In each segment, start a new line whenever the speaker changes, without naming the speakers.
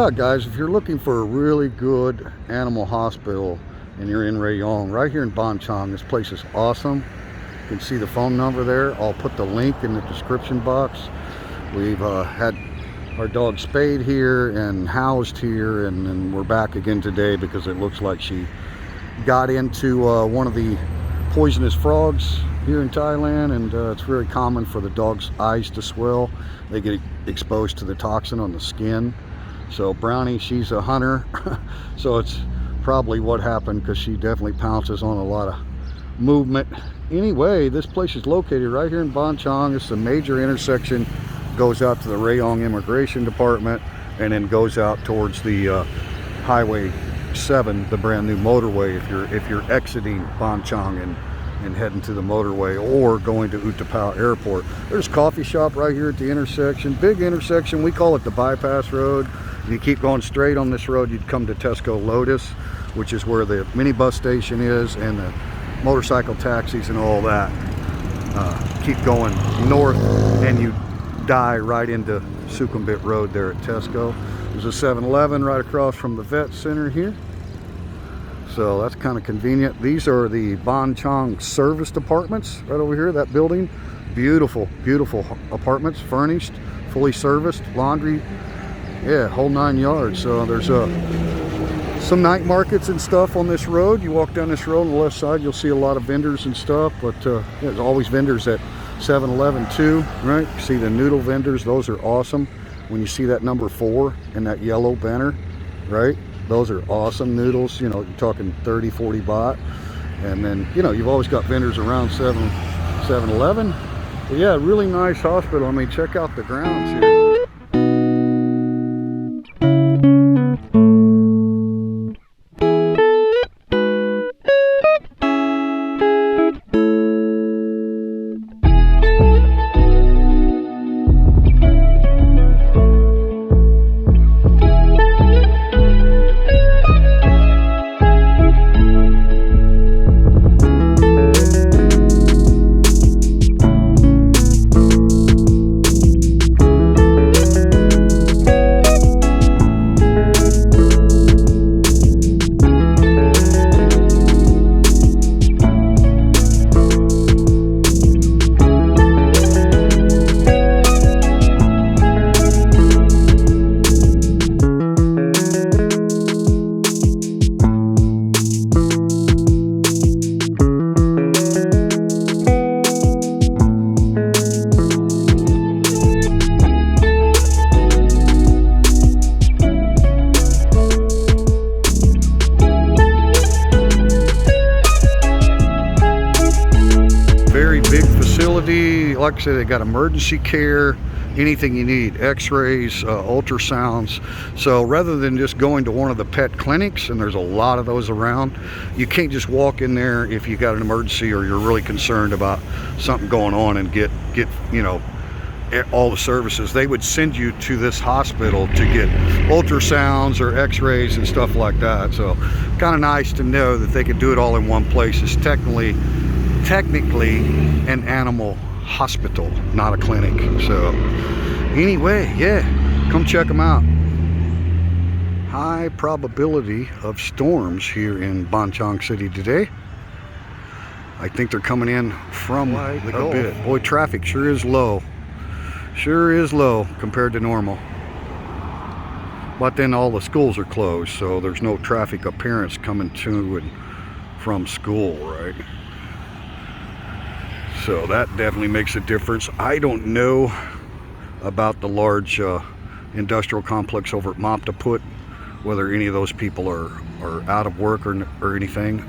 yeah, guys, if you're looking for a really good animal hospital and you're in Rayong, right here in Ban Chang, this place is awesome. You can see the phone number there. I'll put the link in the description box. We've had our dog spayed here and housed here, and we're back again today because it looks like she got into one of the poisonous frogs here in Thailand, and it's very common for the dog's eyes to swell. They get exposed to the toxin on the skin. So Brownie, she's a hunter, so it's probably what happened, because she definitely pounces on a lot of movement. Anyway, this place is located right here in Ban Chang. It's a major intersection, goes out to the Rayong Immigration Department, and then goes out towards the Highway 7, the brand new motorway, if you're exiting Ban Chang and heading to the motorway or going to Utapao Airport. There's a coffee shop right here at the intersection, big intersection. We call it the bypass road. If you keep going straight on this road, you'd come to Tesco Lotus, which is where the minibus station is and the motorcycle taxis and all that. Keep going north and you die right into Sukhumvit Road there at Tesco. There's a 7-Eleven right across from the vet center here, so that's kind of convenient. These are the Ban Chang service departments right over here, that building. Beautiful, beautiful apartments, furnished, fully serviced, laundry, yeah, whole 9 yards. So there's some night markets and stuff on this road. You walk down this road on the left side, you'll see a lot of vendors and stuff, but there's always vendors at 7-Eleven too, right? You see the noodle vendors, those are awesome. When you see that number 4 in that yellow banner, right? Those are awesome noodles, you know, you're talking 30, 40 baht. And then, you know, you've always got vendors around 7-Eleven. But yeah, really nice hospital. I mean, check out the grounds here. Like I said, they got emergency care, anything you need, x-rays, ultrasounds. So rather than just going to one of the pet clinics, and there's a lot of those around, you can't just walk in there if you got an emergency or you're really concerned about something going on and get you know, all the services. They would send you to this hospital to get ultrasounds or x-rays and stuff like that. So kind of nice to know that they could do it all in one place. It's technically an animal hospital, not a clinic. So anyway, yeah, come check them out. High probability of storms here in Ban Chang City today. I think they're coming in from a bit. Boy, traffic sure is low compared to normal, but then all the schools are closed, so there's no traffic appearance coming to and from school, right? So that definitely makes a difference. I don't know about the large industrial complex over at Maptaput, whether any of those people are out of work or anything.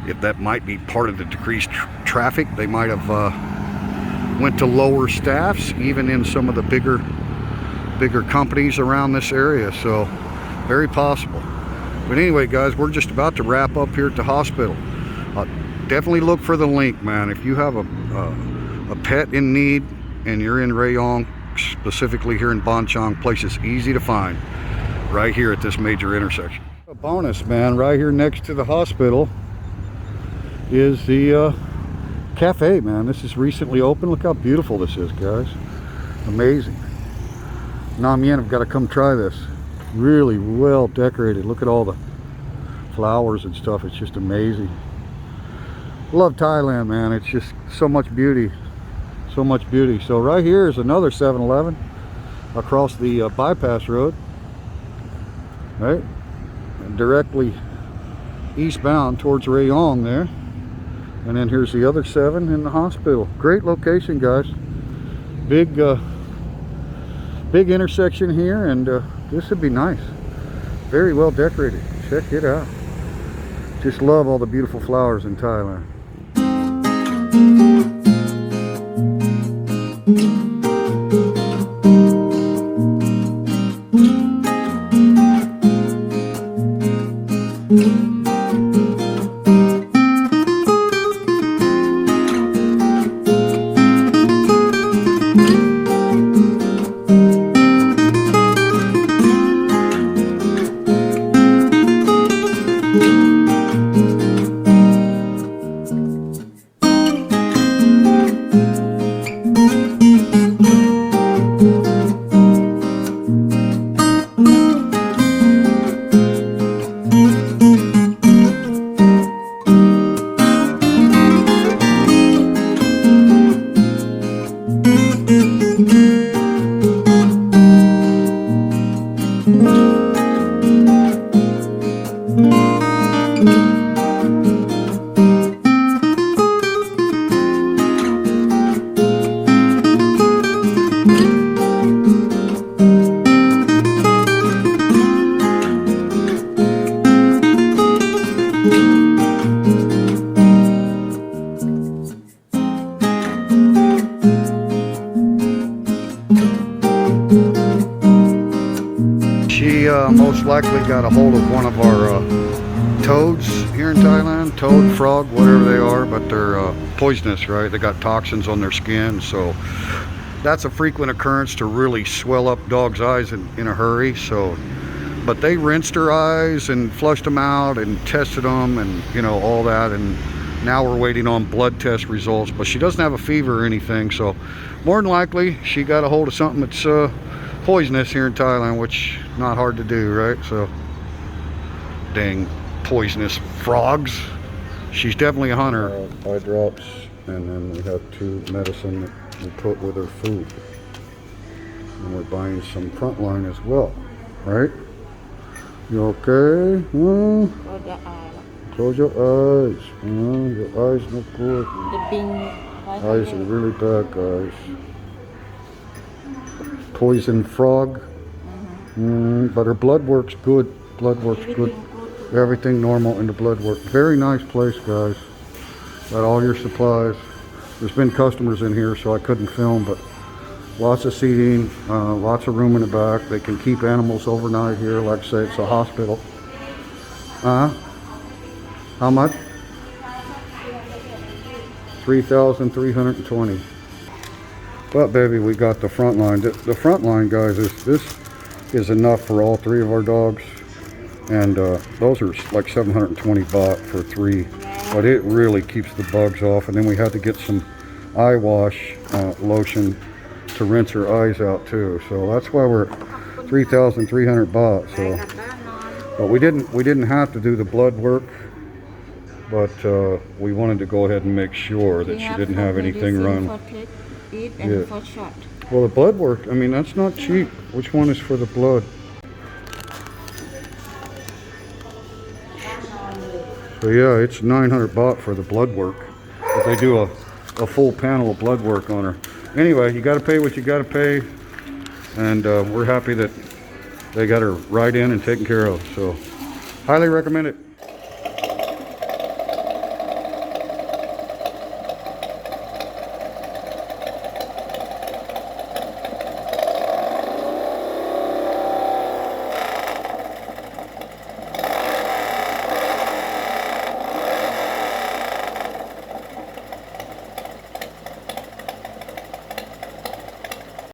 If that might be part of the decreased traffic, they might have went to lower staffs, even in some of the bigger companies around this area. So very possible. But anyway, guys, we're just about to wrap up here at the hospital. Definitely look for the link, man. If you have a pet in need and you're in Rayong, specifically here in Ban Chang, place is easy to find right here at this major intersection. A bonus, man, right here next to the hospital is the cafe, man. This is recently open. Look how beautiful this is, guys. Amazing. Nam Yen, I've got to come try this. really well decorated. Look at all the flowers and stuff. It's just amazing. Love Thailand, man. It's just so much beauty. So much beauty. So right here is another 7-Eleven across the bypass road, right? And directly eastbound towards Rayong there. And then here's the other 7 in the hospital. Great location, guys. Big big intersection here, and this would be nice. Very well decorated. Check it out. Just love all the beautiful flowers in Thailand. She most likely got a hold of one of our toads here in Thailand. Toad, frog, whatever they are, but they're poisonous, right? They got toxins on their skin, so that's a frequent occurrence to really swell up dogs' eyes in a hurry. So, but they rinsed her eyes and flushed them out and tested them and, you know, all that, and now we're waiting on blood test results, but she doesn't have a fever or anything, so more than likely she got a hold of something that's poisonous here in Thailand, which not hard to do, right? So dang poisonous frogs. She's definitely a hunter. Eye drops, and then we have 2 medicine that we put with her food, and we're buying some Frontline as well, right? You okay? Close your eyes. Your eyes look good.
The bing.
Eyes are really bad, guys. Poison frog. But her blood works good. Blood works good. Everything normal in the blood work. Very nice place, guys. Got all your supplies. There's been customers in here, so I couldn't film, but lots of seating, lots of room in the back. They can keep animals overnight here. Like I say, it's a hospital. How much? 3,320. But baby, we got the Frontline. The Frontline, guys, this is enough for all 3 of our dogs, and those are like 720 baht for 3. But it really keeps the bugs off. And then we had to get some eye wash lotion to rinse her eyes out too. So that's why we're 3,300 baht. So, but we didn't have to do the blood work. But we wanted to go ahead and make sure that she didn't have anything run. Yeah. Well, the blood work, I mean, that's not cheap. Which one is for the blood? So yeah, it's 900 baht for the blood work. But they do a full panel of blood work on her. Anyway, you got to pay what you got to pay. And we're happy that they got her right in and taken care of. So, highly recommend it.